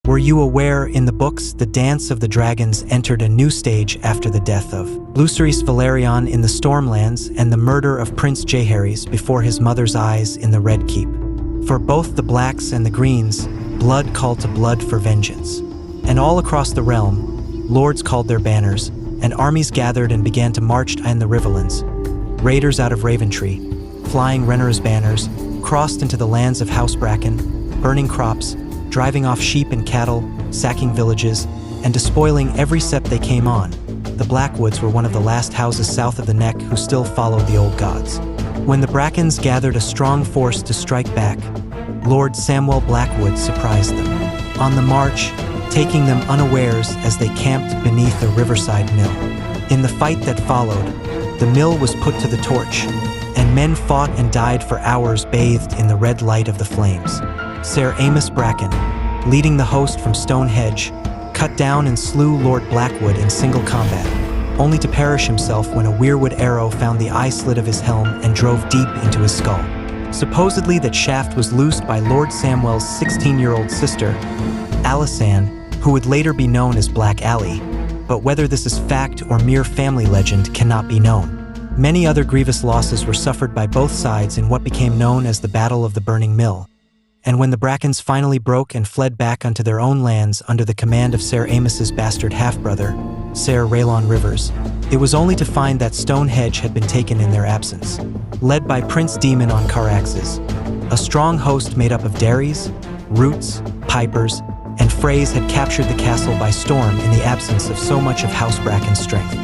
Were you aware, in the books, the Dance of the Dragons entered a new stage after the death of Lucerys Velaryon in the Stormlands and the murder of Prince Jaehaerys before his mother's eyes in the Red Keep? For both the Blacks and the Greens, blood called to blood for vengeance. And all across the realm, lords called their banners, and armies gathered and began to march in the Riverlands. Raiders out of Raventree, flying Rhaenyra's banners, crossed into the lands of House Bracken, burning crops, driving off sheep and cattle, sacking villages, and despoiling every sept they came on. The Blackwoods were one of the last houses south of the Neck who still followed the old gods. When the Brackens gathered a strong force to strike back, Lord Samwell Blackwood surprised them. On the march, taking them unawares as they camped beneath a riverside mill. In the fight that followed, the mill was put to the torch, and men fought and died for hours bathed in the red light of the flames. Ser Amos Bracken, leading the host from Stonehenge, cut down and slew Lord Blackwood in single combat, only to perish himself when a weirwood arrow found the eye slit of his helm and drove deep into his skull. Supposedly that shaft was loosed by Lord Samwell's 16-year-old sister, Alysanne, who would later be known as Black Aly, but whether this is fact or mere family legend cannot be known. Many other grievous losses were suffered by both sides in what became known as the Battle of the Burning Mill. And when the Brackens finally broke and fled back unto their own lands under the command of Ser Amos's bastard half-brother, Ser Rhaelon Rivers, it was only to find that Stonehenge had been taken in their absence. Led by Prince Daemon on Caraxes, a strong host made up of Daenerys, Roots, Pipers, and Freys had captured the castle by storm in the absence of so much of House Bracken's strength.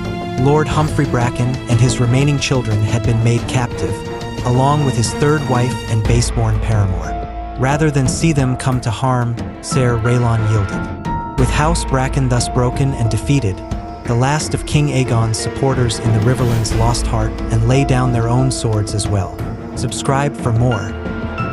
Lord Humphrey Bracken and his remaining children had been made captive, along with his third wife and baseborn paramour. Rather than see them come to harm, Ser Rhaelon yielded. With House Bracken thus broken and defeated, the last of King Aegon's supporters in the Riverlands lost heart and lay down their own swords as well. Subscribe for more.